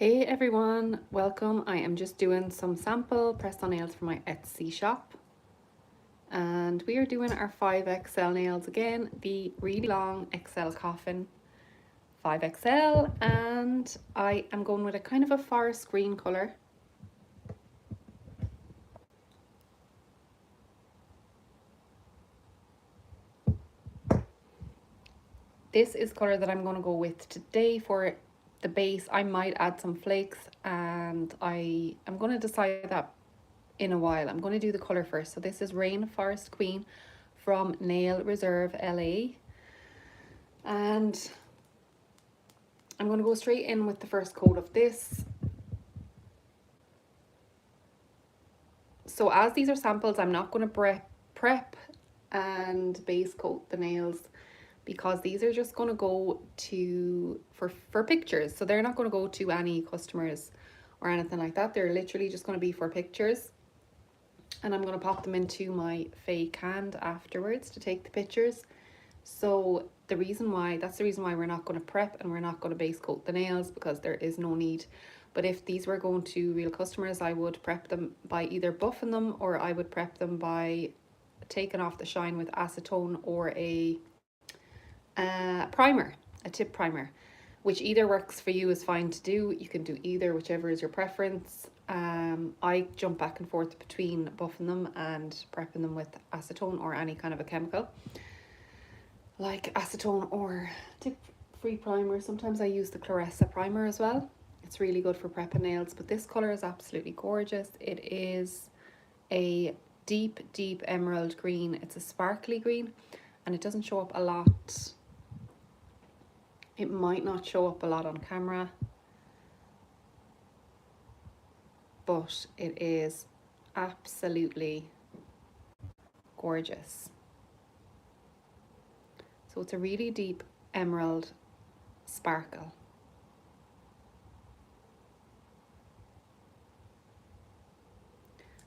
Hey everyone, welcome. I am just doing some sample press on nails for my Etsy shop. And we are doing our 5XL nails again, the really long XL coffin 5XL. And I am going with a kind of a forest green colour. This is colour that I'm going to go with today for the base. I might add some flakes and I am going to decide that in a while. I'm going to do the colour first. So this is Rainforest Queen from Nail Reserve LA. And I'm going to go straight in with the first coat of this. So as these are samples, I'm not going to prep and base coat the nails because these are just going to go to for pictures. So they're not going to go to any customers or anything like that. They're literally just going to be for pictures. And I'm going to pop them into my fake hand afterwards to take the pictures. So that's the reason why we're not going to prep and we're not going to base coat the nails, because there is no need. But if these were going to real customers, I would prep them by either buffing them, or I would prep them by taking off the shine with acetone or a primer, a tip primer, which either works for you is fine to do. You can do either, whichever is your preference. I jump back and forth between buffing them and prepping them with acetone or any kind of a chemical like acetone or tip free primer. Sometimes I use the Clarissa primer as well. It's really good for prepping nails, but this color is absolutely gorgeous. It is a deep emerald green. It's a sparkly green and it doesn't show up a lot. It might not show up a lot on camera, but it is absolutely gorgeous. So it's a really deep emerald sparkle.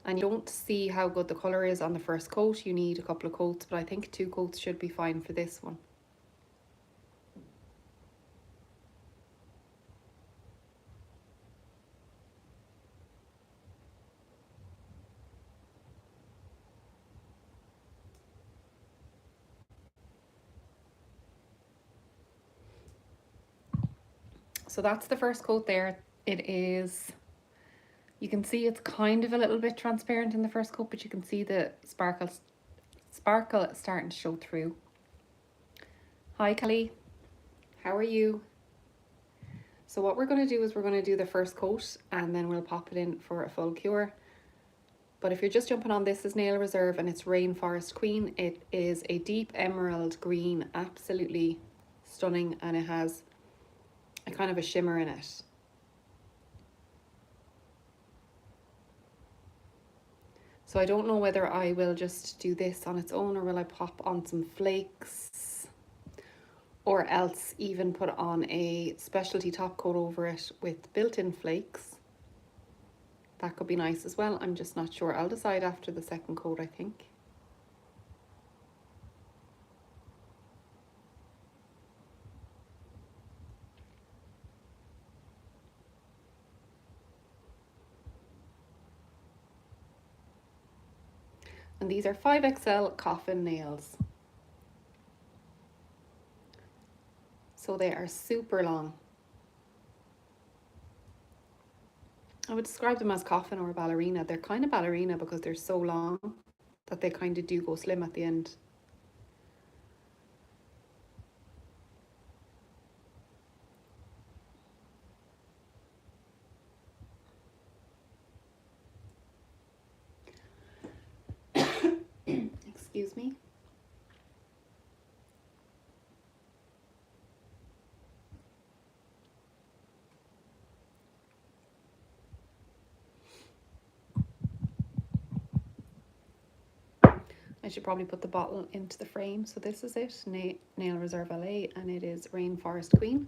And you don't see how good the colour is on the first coat. You need a couple of coats, but I think 2 coats should be fine for this one. So that's the first coat there. It is, you can see it's kind of a little bit transparent in the first coat, but you can see the sparkle starting to show through. Hi Kelly, how are you? So what we're going to do is we're going to do the first coat and then we'll pop it in for a full cure. But if you're just jumping on, this is Nail Reserve and it's Rainforest Queen. It is a deep emerald green, absolutely stunning, and it has a kind of a shimmer in it. So I don't know whether I will just do this on its own or will I pop on some flakes, or else even put on a specialty top coat over it with built-in flakes. That could be nice as well. I'm just not sure. I'll decide after the second coat, I think. And these are 5XL coffin nails. So they are super long. I would describe them as coffin or ballerina. They're kind of ballerina because they're so long that they kind of do go slim at the end. Excuse me. I should probably put the bottle into the frame. So this is it, Nail Reserve LA, and it is Rainforest Queen.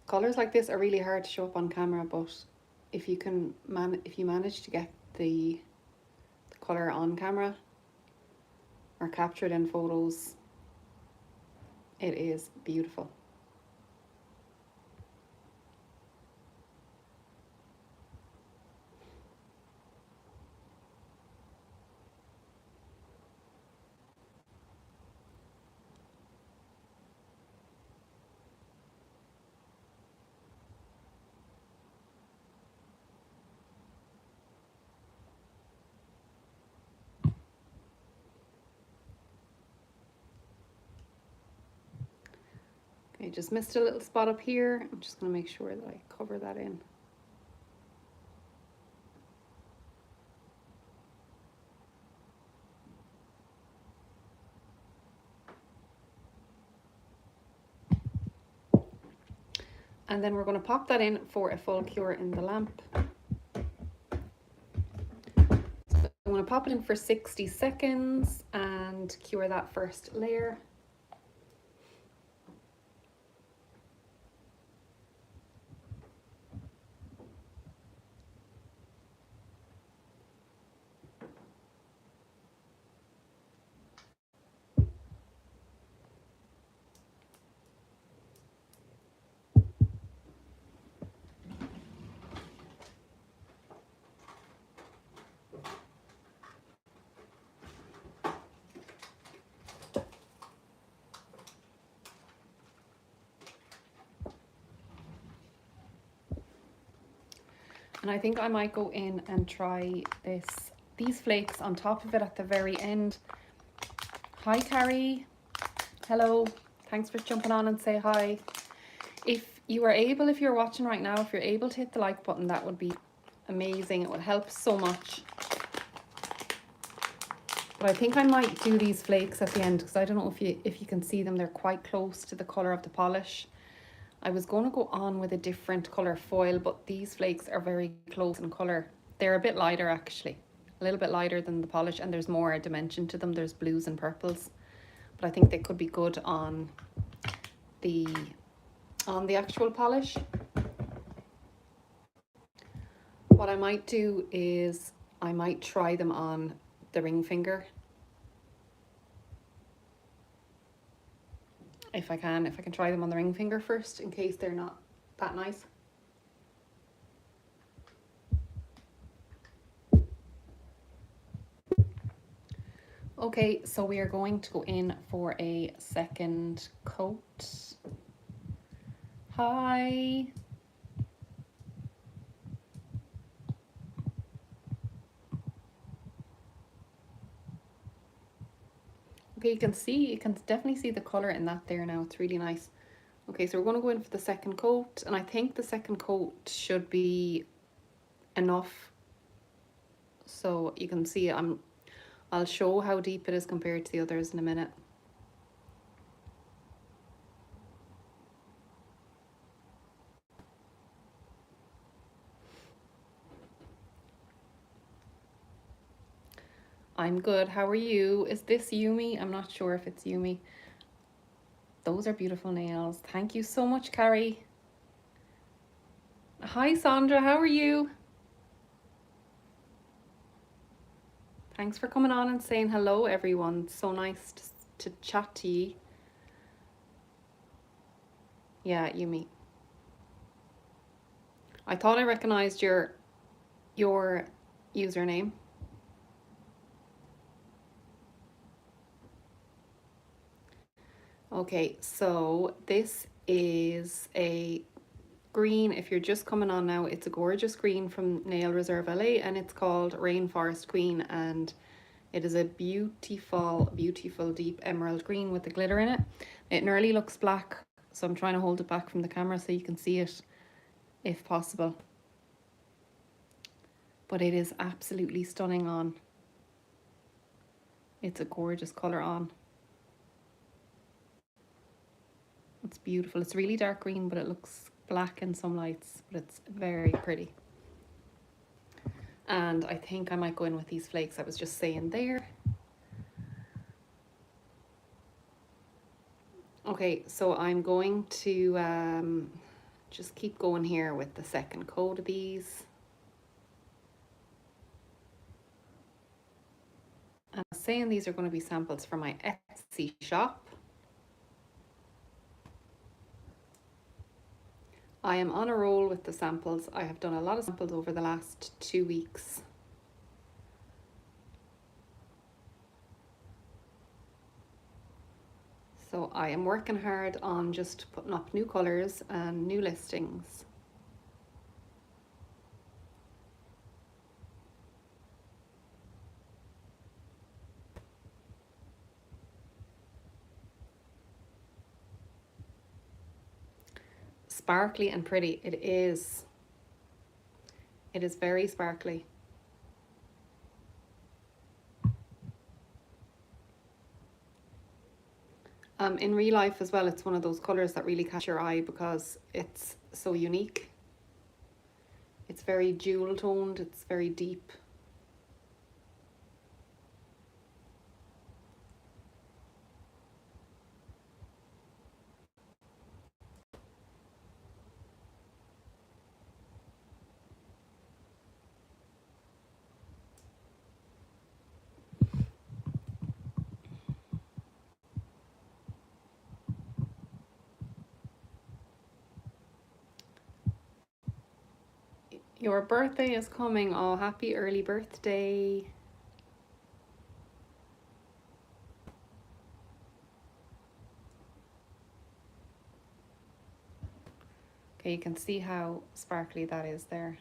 Colours like this are really hard to show up on camera, but if you manage to get the colour on camera or captured in photos. It is beautiful. Okay, just missed a little spot up here. I'm just going to make sure that I cover that in. And then we're going to pop that in for a full cure in the lamp. So I'm going to pop it in for 60 seconds and cure that first layer. And I think I might go in and try these flakes on top of it at the very end. Hi Carrie, hello, thanks for jumping on and say hi. If you are able, if you're watching right now, if you're able to hit the like button, that would be amazing. It would help so much. But I think I might do these flakes at the end because I don't know if you can see them. They're quite close to the colour of the polish. I was going to go on with a different colour foil, but these flakes are very close in colour. They're a bit lighter actually, a little bit lighter than the polish, and there's more dimension to them. There's blues and purples, but I think they could be good on the actual polish. What I might do is I might try them on the ring finger. If I can try them on the ring finger first in case they're not that nice. Okay, so we are going to go in for a second coat. Hi. Okay, you can definitely see the colour in that there now. It's really nice. Okay, so we're going to go in for the second coat, and I think the second coat should be enough. So you can see I'll show how deep it is compared to the others in a minute. I'm good. How are you? Is this Yumi? I'm not sure if it's Yumi. Those are beautiful nails. Thank you so much, Carrie. Hi, Sandra. How are you? Thanks for coming on and saying hello, everyone. So nice to chat to you. Yeah, Yumi. I thought I recognized your username. Okay, so this is a green. If you're just coming on now, it's a gorgeous green from Nail Reserve LA, and it's called Rainforest Queen, and it is a beautiful, beautiful deep emerald green with the glitter in it. It nearly looks black, so I'm trying to hold it back from the camera so you can see it if possible. But it is absolutely stunning on. It's a gorgeous colour on. It's beautiful. It's really dark green, but it looks black in some lights, but it's very pretty. And I think I might go in with these flakes I was just saying there. Okay, so I'm going to just keep going here with the second coat of these. saying these are going to be samples from my Etsy shop. I am on a roll with the samples. I have done a lot of samples over the last 2 weeks. So I am working hard on just putting up new colours and new listings. Sparkly and pretty, it is. It is very sparkly. In real life as well, it's one of those colours that really catch your eye because it's so unique. It's very jewel toned, it's very deep. Your birthday is coming. Oh, happy early birthday. Okay, you can see how sparkly that is there.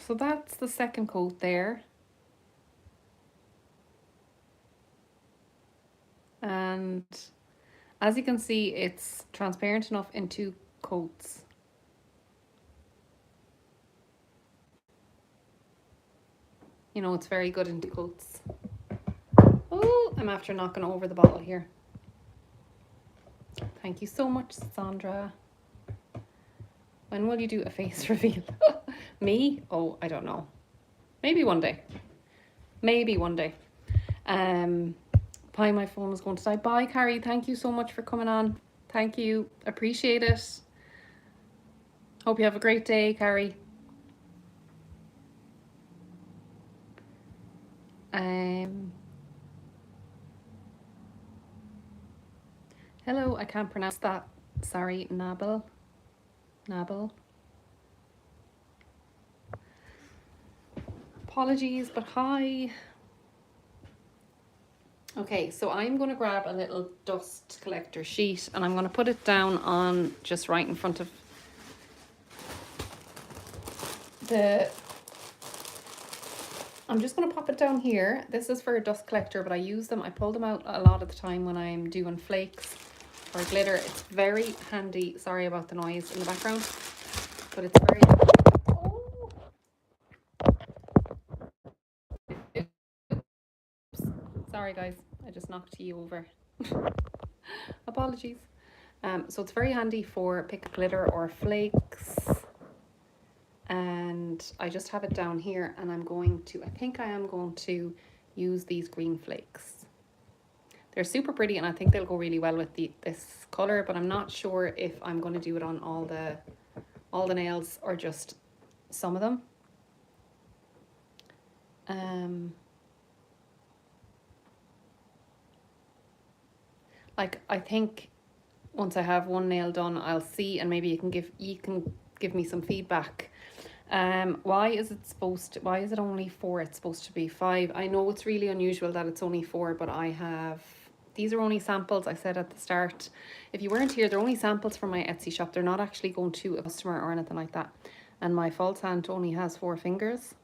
So that's the second coat there. And as you can see, it's transparent enough in 2 coats. You know, it's very good in 2 coats. Oh, I'm after knocking over the bottle here. Thank you so much, Sandra. When will you do a face reveal? Me? Oh, I don't know. Maybe one day. Maybe one day. Bye, my phone is going to die. Bye, Carrie. Thank you so much for coming on. Thank you. Appreciate it. Hope you have a great day, Carrie. Hello, I can't pronounce that. Sorry, Nabil. Apologies, but hi. Okay, so I'm going to grab a little dust collector sheet and I'm going to put it down on just right in front of I'm just going to pop it down here. This is for a dust collector, but I use them. I pull them out a lot of the time when I'm doing flakes or glitter. It's very handy. Sorry about the noise in the background, but it's very Sorry guys, I just knocked you over. Apologies. So it's very handy for pick glitter or flakes. And I just have it down here and I think I am going to use these green flakes. They're super pretty and I think they'll go really well with this colour, but I'm not sure if I'm going to do it on all the nails or just some of them. Like I think once I have one nail done, I'll see, and maybe you can give me some feedback. Why is it only 4? It's supposed to be 5. I know it's really unusual that it's only 4, but these are only samples. I said at the start, if you weren't here, they're only samples from my Etsy shop. They're not actually going to a customer or anything like that. and my false hand only has 4 fingers.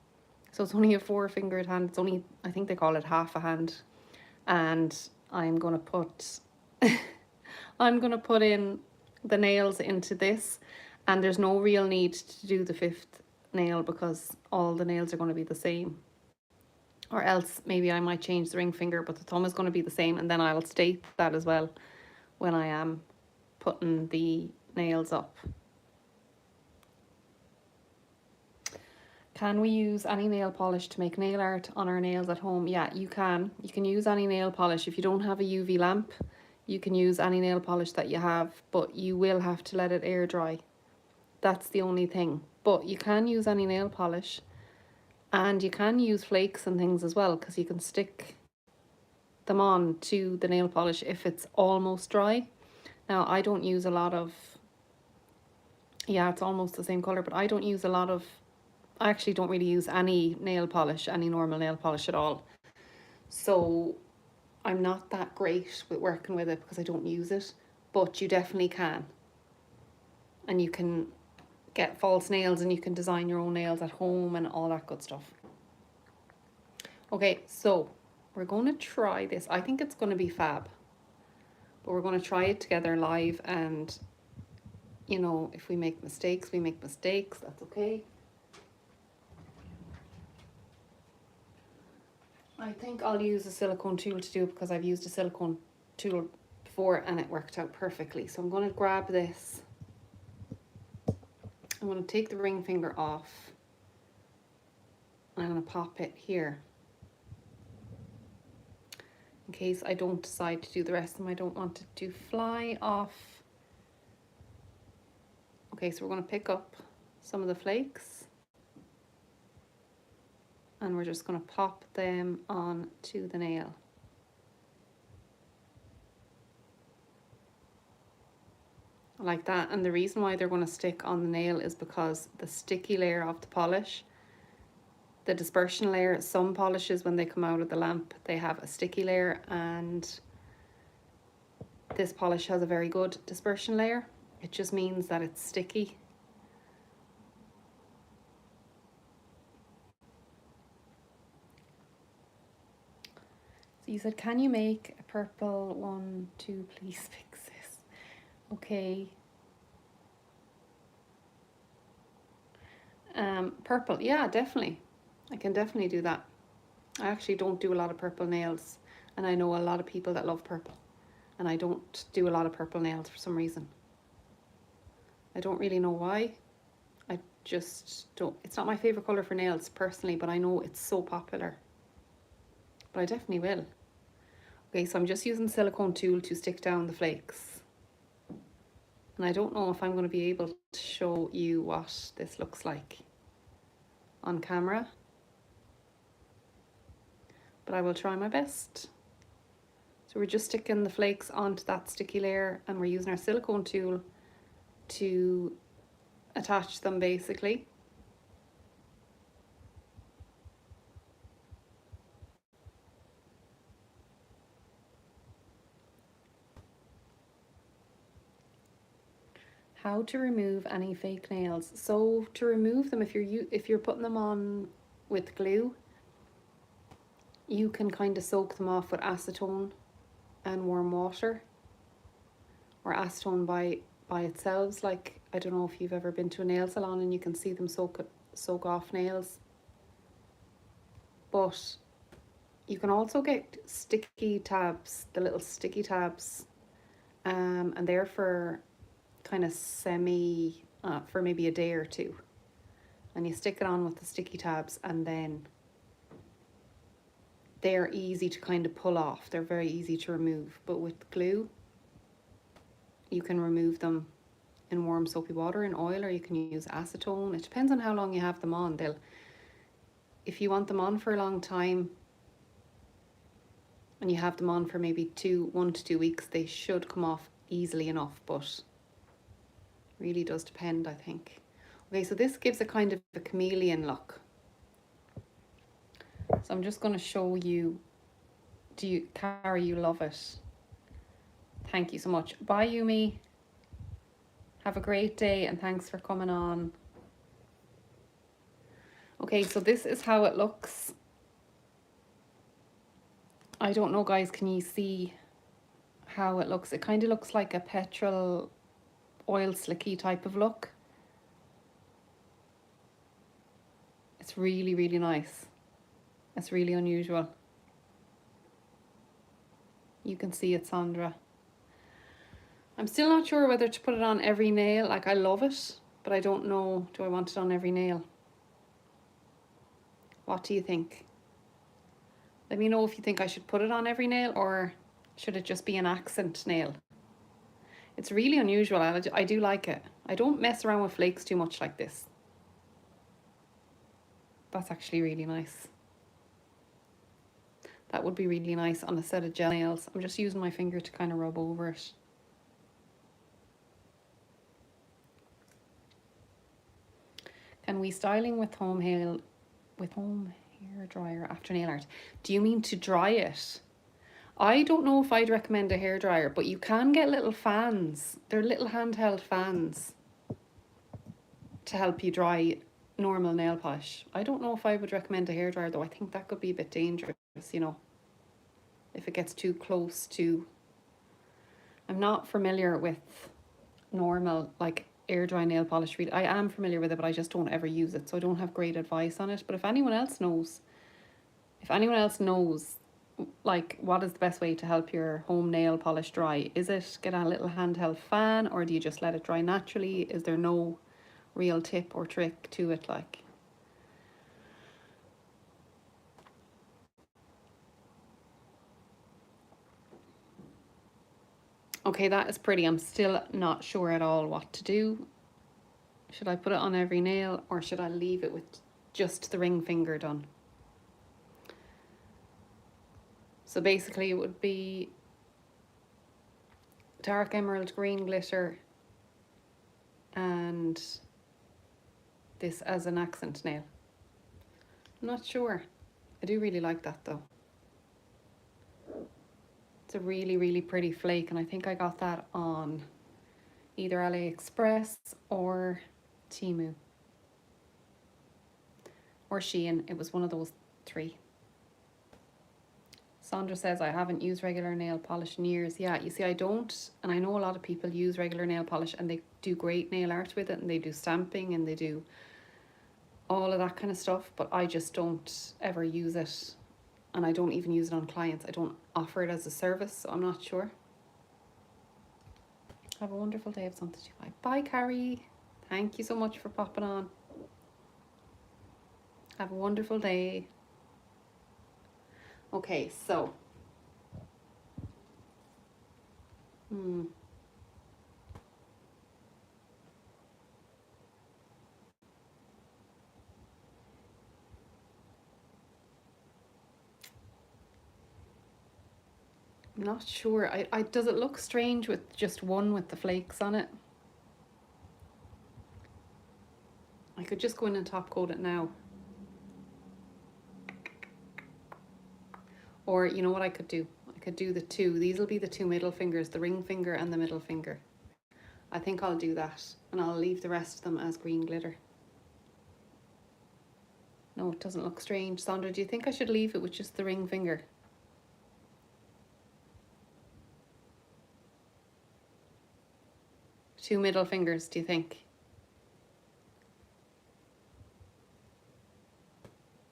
So it's only a 4-fingered hand. It's only, I think they call it half a hand. And I'm going to put I'm going to put in the nails into this, and there's no real need to do the 5th nail because all the nails are going to be the same. Or else maybe I might change the ring finger, but the thumb is going to be the same, and then I'll state that as well when I am putting the nails up. Can we use any nail polish to make nail art on our nails at home? Yeah, you can. You can use any nail polish. If you don't have a UV lamp, you can use any nail polish that you have, but you will have to let it air dry. That's the only thing. But you can use any nail polish, and you can use flakes and things as well, because you can stick them on to the nail polish if it's almost dry. Now, I don't use a lot of, yeah, it's almost the same color, but I don't use a lot of, I actually don't really use any nail polish, any normal nail polish at all. So I'm not that great with working with it because I don't use it, but you definitely can. And you can get false nails and you can design your own nails at home and all that good stuff. Okay, so we're going to try this. I think it's going to be fab, but we're going to try it together live, and you know, if we make mistakes, we make mistakes. That's okay. I think I'll use a silicone tool to do it because I've used a silicone tool before and it worked out perfectly. So I'm going to grab this. I'm going to take the ring finger off. I'm going to pop it here. In case I don't decide to do the rest of them, I don't want it to fly off. Okay, so we're going to pick up some of the flakes, and we're just going to pop them on to the nail. Like that. And the reason why they're going to stick on the nail is because the sticky layer of the polish, the dispersion layer, some polishes when they come out of the lamp, they have a sticky layer, and this polish has a very good dispersion layer. It just means that it's sticky. So you said, can you make a purple one to please fix this? Okay. Purple, yeah, definitely. I can definitely do that. I actually don't do a lot of purple nails, and I know a lot of people that love purple, and I don't do a lot of purple nails for some reason. I don't really know why. I just don't. It's not my favorite color for nails personally, but I know it's so popular. But I definitely will. Okay, so I'm just using the silicone tool to stick down the flakes. And I don't know if I'm going to be able to show you what this looks like on camera, but I will try my best. So we're just sticking the flakes onto that sticky layer, and we're using our silicone tool to attach them basically. How to remove any fake nails. So to remove them, if you're putting them on with glue, you can kind of soak them off with acetone and warm water, or acetone by itself. Like, I don't know if you've ever been to a nail salon and you can see them soak off nails. But you can also get sticky tabs, the little sticky tabs, and they're for kind of for maybe a day or two, and you stick it on with the sticky tabs, and then they're easy to kind of pull off. They're very easy to remove, but with glue you can remove them in warm soapy water, in oil, or you can use acetone. It depends on how long you have them on. If you want them on for a long time and you have them on for maybe 1 to 2 weeks, they should come off easily enough, but really does depend, I think. Okay, so this gives a kind of a chameleon look. So I'm just going to show you. Cara, you love it. Thank you so much. Bye, Yumi. Have a great day, and thanks for coming on. Okay, so this is how it looks. I don't know, guys, can you see how it looks? It kind of looks like a petrol oil slicky type of look. It's really, really nice. It's really unusual. You can see it, Sandra. I'm still not sure whether to put it on every nail. Like, I love it, but I don't know, do I want it on every nail? What do you think? Let me know if you think I should put it on every nail, or should it just be an accent nail? It's really unusual. I do like it. I don't mess around with flakes too much like this. That's actually really nice. That would be really nice on a set of gel nails. I'm just using my finger to kind of rub over it. Can we styling with home hair dryer after nail art? Do you mean to dry it? I don't know if I'd recommend a hairdryer, but you can get little fans. They're little handheld fans to help you dry normal nail polish. I don't know if I would recommend a hairdryer though. I think that could be a bit dangerous, you know, if it gets too close to. I'm not familiar with normal like air dry nail polish. Really, I am familiar with it, but I just don't ever use it, so I don't have great advice on it. But if anyone else knows, like what is the best way to help your home nail polish dry, is it get a little handheld fan, or do you just let it dry naturally? Is there no real tip or trick to it? Like, okay, that is pretty. I'm still not sure at all what to do. Should I put it on every nail, or should I leave it with just the ring finger done? So basically it would be dark emerald green glitter and this as an accent nail. I'm not sure. I do really like that though. It's a really, really pretty flake, and I think I got that on either AliExpress or Temu or Shein. It was one of those three. Sandra says, I haven't used regular nail polish in years. Yeah, you see, I don't, and I know a lot of people use regular nail polish and they do great nail art with it, and they do stamping and they do all of that kind of stuff, but I just don't ever use it, and I don't even use it on clients. I don't offer it as a service, so I'm not sure. Have a wonderful day of something to buy. Bye, Carrie. Thank you so much for popping on. Have a wonderful day. Okay, so I'm not sure. I does it look strange with just one with the flakes on it? I could just go in and top coat it now. Or you know what I could do? I could do the two. These will be the two middle fingers, the ring finger and the middle finger. I think I'll do that, and I'll leave the rest of them as green glitter. No, it doesn't look strange. Sandra, do you think I should leave it with just the ring finger? Two middle fingers, do you think?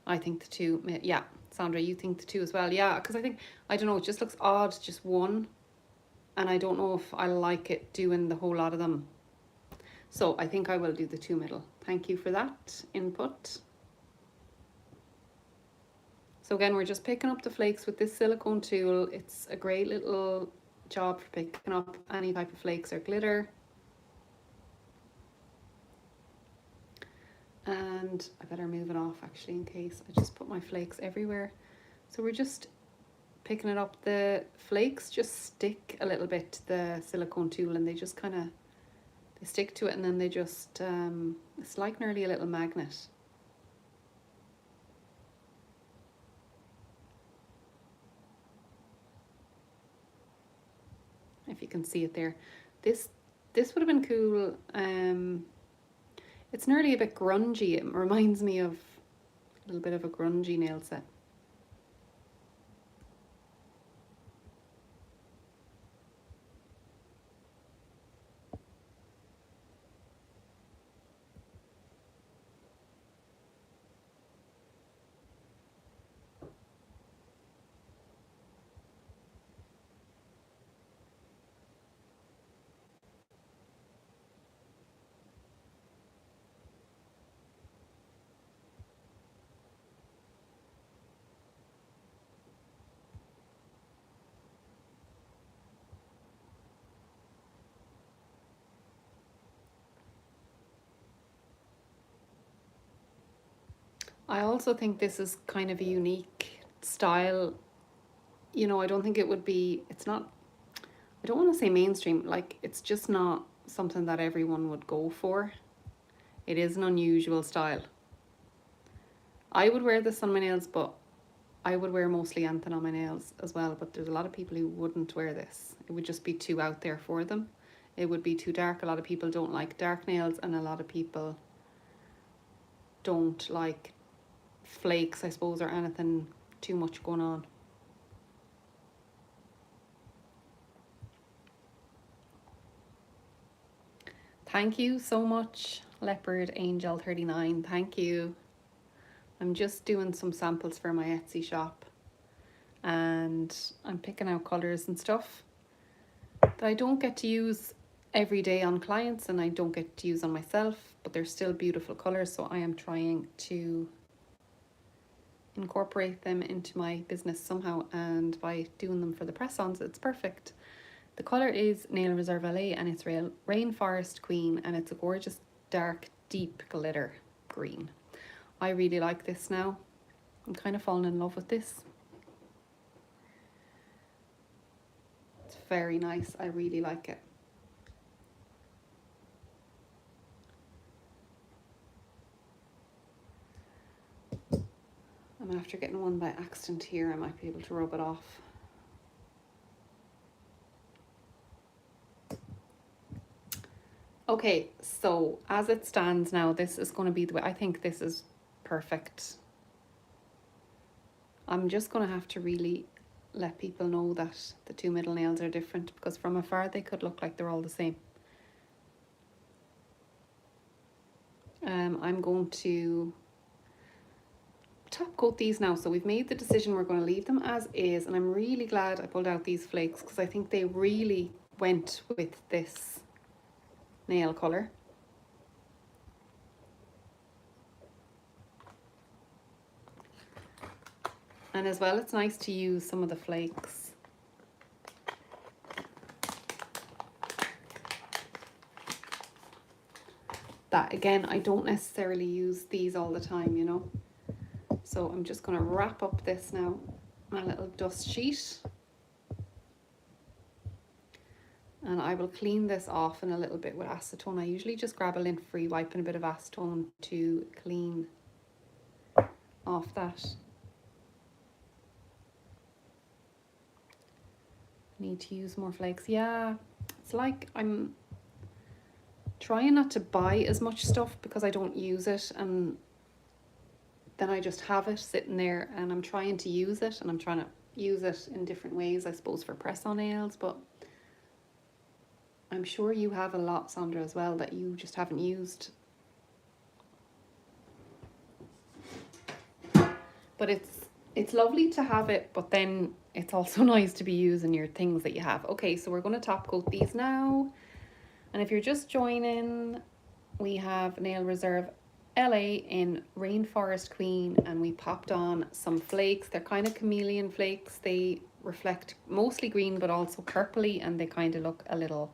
I think the two, yeah. Sandra, you think the two as well? Yeah, because I don't know, it just looks odd, just one. And I don't know if I like it doing the whole lot of them. So I think I will do the two middle. Thank you for that input. So again, we're just picking up the flakes with this silicone tool. It's a great little job for picking up any type of flakes or glitter. And I better move it off actually, in case I just put my flakes everywhere. So we're just picking it up. The flakes just stick a little bit to the silicone tool, and they just kind of, they stick to it, and then they just, it's like nearly a little magnet. If you can see it there. This would have been cool. It's nearly a bit grungy. It reminds me of A little bit of a grungy nail set. I also think this is kind of a unique style. You know, I don't think it would be, it's not, I don't want to say mainstream, like it's just not something that everyone would go for. It is an unusual style. I would wear this on my nails, but I would wear mostly anything on my nails as well, but there's a lot of people who wouldn't wear this. It would just be too out there for them. It would be too dark. A lot of people don't like dark nails, and a lot of people don't like flakes, I suppose, or anything too much going on. Thank you so much, Leopard Angel 39. Thank you. I'm just doing some samples for my Etsy shop, and I'm picking out colours and stuff that I don't get to use every day on clients, and I don't get to use on myself, but they're still beautiful colours, so I am trying to incorporate them into my business somehow, and by doing them for the press-ons, it's perfect. The colour is Nail Reserve LA, and it's Rainforest Queen, and it's a gorgeous dark deep glitter green. I really like this now. I'm kind of falling in love with this. It's very nice. I really like it. I'm after getting one by accident here. I might be able to rub it off. Okay, so as it stands now, this is going to be the way. I think this is perfect. I'm just going to have to really let people know that the two middle nails are different, because from afar they could look like they're all the same. I'm going to top coat these now. So we've made the decision we're going to leave them as is, and I'm really glad I pulled out these flakes because I think they really went with this nail colour. And as well, it's nice to use some of the flakes. That again, I don't necessarily use these all the time, you know. So I'm just going to wrap up this now, my little dust sheet. And I will clean this off in a little bit with acetone. I usually just grab a lint-free wipe and a bit of acetone to clean off that. Need to use more flakes. Yeah, it's like I'm trying not to buy as much stuff because I don't use it, and then I just have it sitting there, and I'm trying to use it, and I'm trying to use it in different ways, I suppose, for press-on nails, but I'm sure you have a lot, Sandra, as well, that you just haven't used. But it's lovely to have it, but then it's also nice to be using your things that you have. Okay, so we're going to top coat these now. And if you're just joining, we have Nail Reserve LA in Rainforest Queen, and we popped on some flakes. They're kind of chameleon flakes. They reflect mostly green, but also purpley, and they kind of look a little,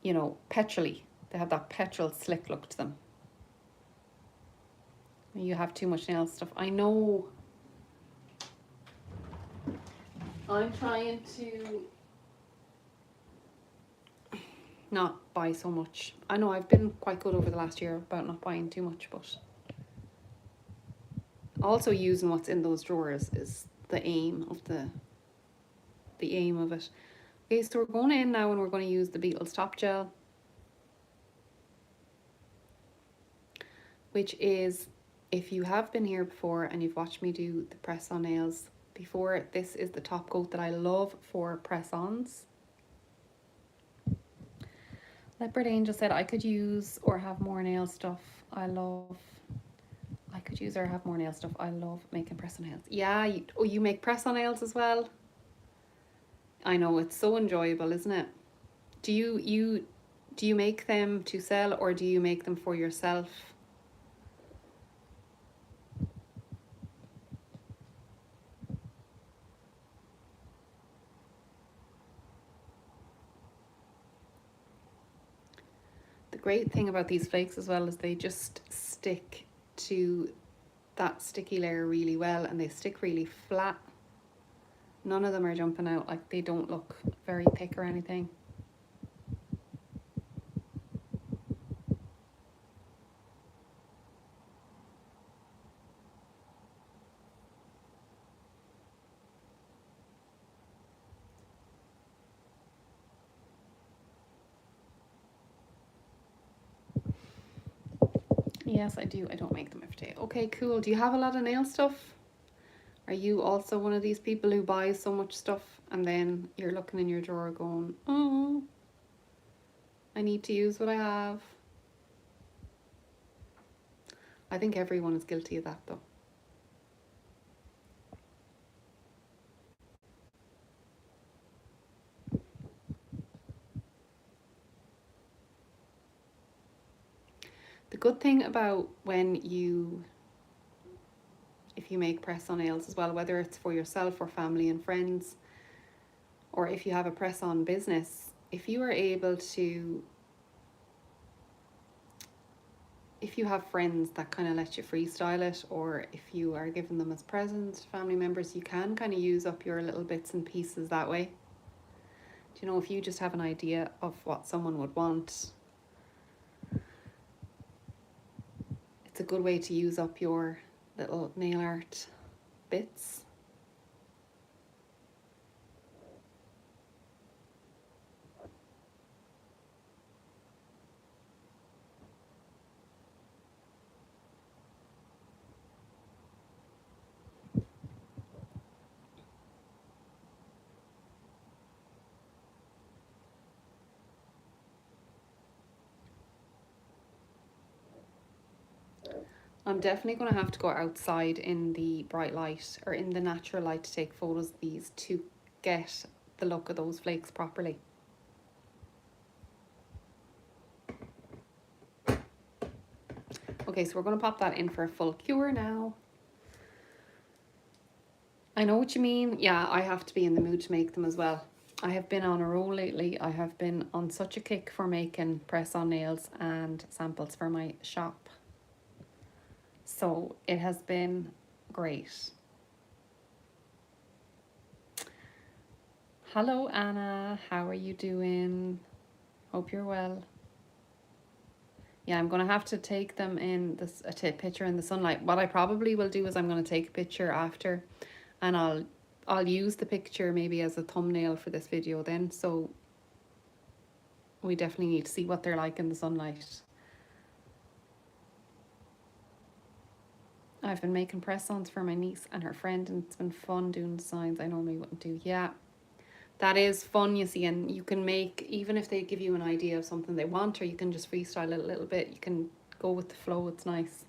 you know, petrol-y. They have that petrol slick look to them. You have too much nail stuff. I know. I'm trying to not buy so much. I know I've been quite good over the last year about not buying too much, but also using what's in those drawers is the aim of the aim of it. Okay, so we're going in now and we're going to use the Beetles Top Gel, which is if you have been here before and you've watched me do the press on nails before, this is the top coat that I love for press ons. Leopard Angel said I could use or have more nail stuff. I could use or have more nail stuff. I love making press on nails. Yeah, you make press on nails as well? I know, it's so enjoyable, isn't it? Do you make them to sell, or do you make them for yourself? The great thing about these flakes as well is they just stick to that sticky layer really well, and they stick really flat. None of them are jumping out, like they don't look very thick or anything. Yes, I do. I don't make them every day. Okay, cool. Do you have a lot of nail stuff? Are you also one of these people who buys so much stuff and then you're looking in your drawer going, oh, I need to use what I have? I think everyone is guilty of that though. The good thing about if you make press on nails as well, whether it's for yourself or family and friends, or if you have a press on business, if you are able to, if you have friends that kind of let you freestyle it, or if you are giving them as presents to family members, you can kind of use up your little bits and pieces that way. Do you know, if you just have an idea of what someone would want, it's a good way to use up your little nail art bits. I'm definitely going to have to go outside in the bright light or in the natural light to take photos of these to get the look of those flakes properly. Okay, so we're going to pop that in for a full cure now. I know what you mean. Yeah, I have to be in the mood to make them as well. I have been on a roll lately. I have been on such a kick for making press on nails and samples for my shop. So it has been great. Hello Anna, how are you doing? Hope you're well. Yeah, I'm going to have to take them in a picture in the sunlight. What I probably will do is I'm going to take a picture after, and I'll use the picture maybe as a thumbnail for this video then. So we definitely need to see what they're like in the sunlight. I've been making press-ons for my niece and her friend, and it's been fun doing designs I normally wouldn't do. Yeah, that is fun, you see, and you can make, even if they give you an idea of something they want, or you can just freestyle it a little bit, you can go with the flow. It's nice.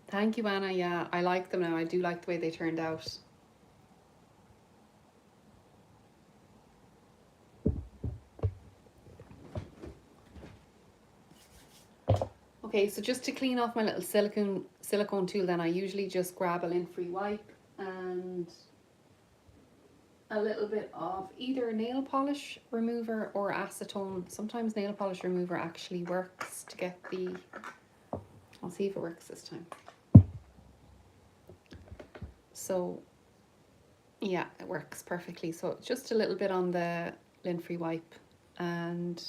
Thank you, Anna. Yeah, I like them now. I do like the way they turned out. Okay, so just to clean off my little silicone tool, then I usually just grab a lint-free wipe and a little bit of either nail polish remover or acetone. Sometimes nail polish remover actually works to get the, I'll see if it works this time. So yeah, it works perfectly. So just a little bit on the lint-free wipe and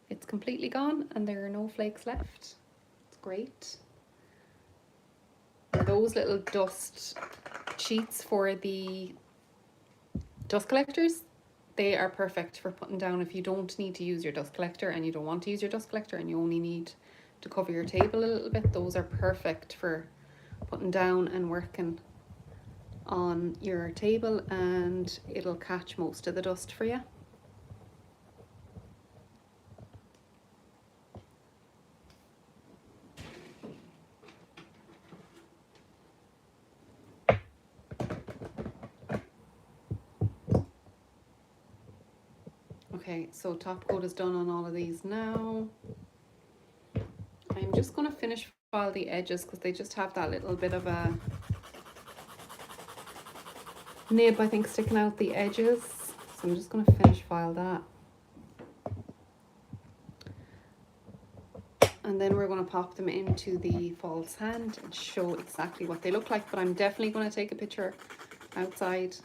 it's completely gone and there are no flakes left. It's great. Those little dust sheets for the dust collectors, They are perfect for putting down if you don't need to use your dust collector and you don't want to use your dust collector and you only need to cover your table a little bit. Those are perfect for putting down and working on your table, and it'll catch most of the dust for you. Okay, so top coat is done on all of these now. I'm just going to finish file the edges because they just have that little bit of a nib, I think, sticking out the edges. So I'm just going to finish file that. And then we're going to pop them into the false hand and show exactly what they look like. But I'm definitely going to take a picture outside.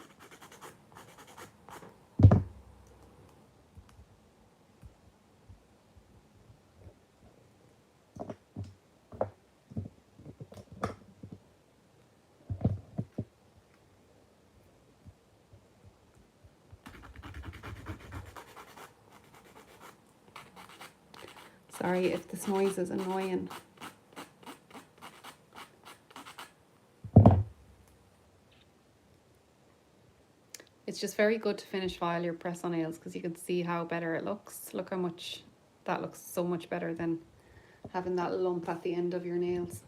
Sorry if this noise is annoying. It's just very good to finish file your press on nails because you can see how better it looks. Look how much that looks so much better than having that lump at the end of your nails.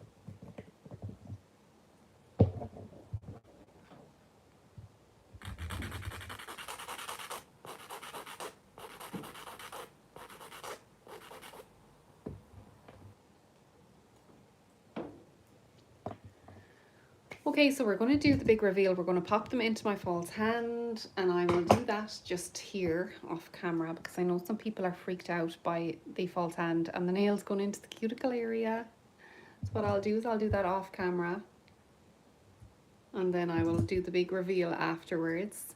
Okay, so we're going to do the big reveal. We're going to pop them into my false hand, and I will do that just here off camera because I know some people are freaked out by the false hand and the nails going into the cuticle area. So what I'll do is I'll do that off camera, and then I will do the big reveal afterwards.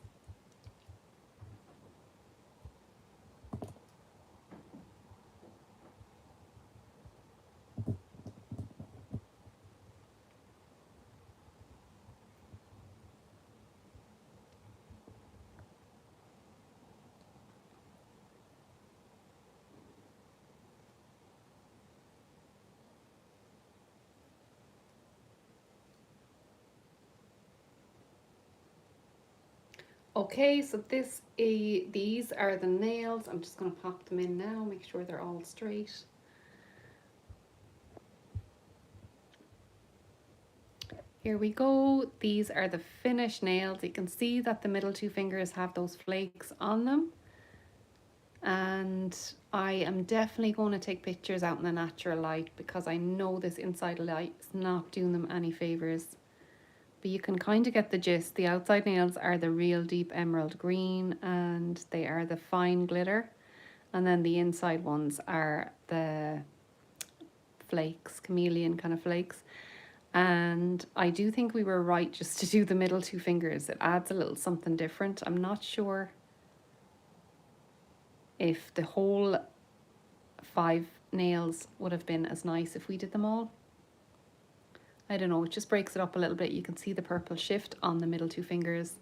Okay, so these are the nails. I'm just going to pop them in now, make sure they're all straight. Here we go. These are the finished nails. You can see that the middle two fingers have those flakes on them. And I am definitely going to take pictures out in the natural light because I know this inside light is not doing them any favors. But you can kind of get the gist. The outside nails are the real deep emerald green and they are the fine glitter. And then the inside ones are the flakes, chameleon kind of flakes. And I do think we were right just to do the middle two fingers. It adds a little something different. I'm not sure if the whole 5 nails would have been as nice if we did them all. I don't know, it just breaks it up a little bit. You can see the purple shift on the middle two fingers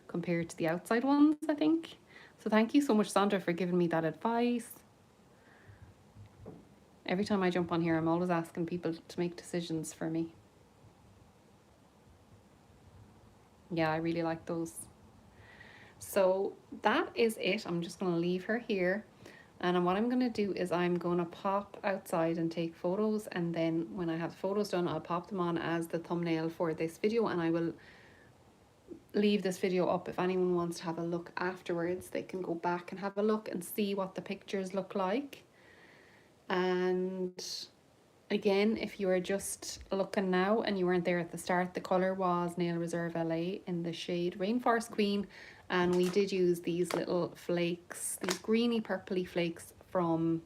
compared to the outside ones, I think. So thank you so much, Sandra, for giving me that advice. Every time I jump on here, I'm always asking people to make decisions for me. Yeah, I really like those. So that is it. I'm just going to leave her here. And what I'm going to do is I'm going to pop outside and take photos, and then when I have the photos done, I'll pop them on as the thumbnail for this video, and I will leave this video up. If anyone wants to have a look afterwards, they can go back and have a look and see what the pictures look like. And again, if you are just looking now and you weren't there at the start, the colour was Nail Reserve LA in the shade Rainforest Queen. And we did use these little flakes, these greeny purpley flakes from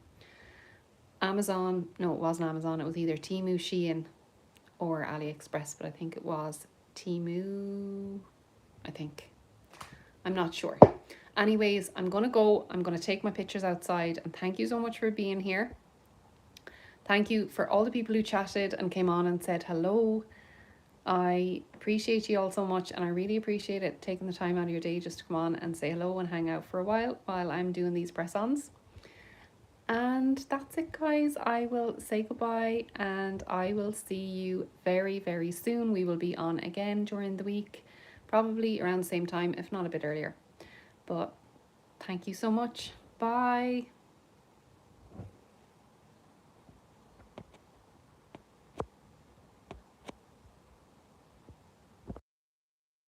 Amazon. No, it wasn't Amazon. It was either Temu, Shein or AliExpress, but I think it was Temu, I think. I'm not sure. Anyways, I'm going to go. I'm going to take my pictures outside, and thank you so much for being here. Thank you for all the people who chatted and came on and said hello. I appreciate you all so much, and I really appreciate it taking the time out of your day just to come on and say hello and hang out for a while I'm doing these press-ons. And that's it, guys. I will say goodbye, and I will see you very, very soon. We will be on again during the week, probably around the same time, if not a bit earlier. But thank you so much. Bye.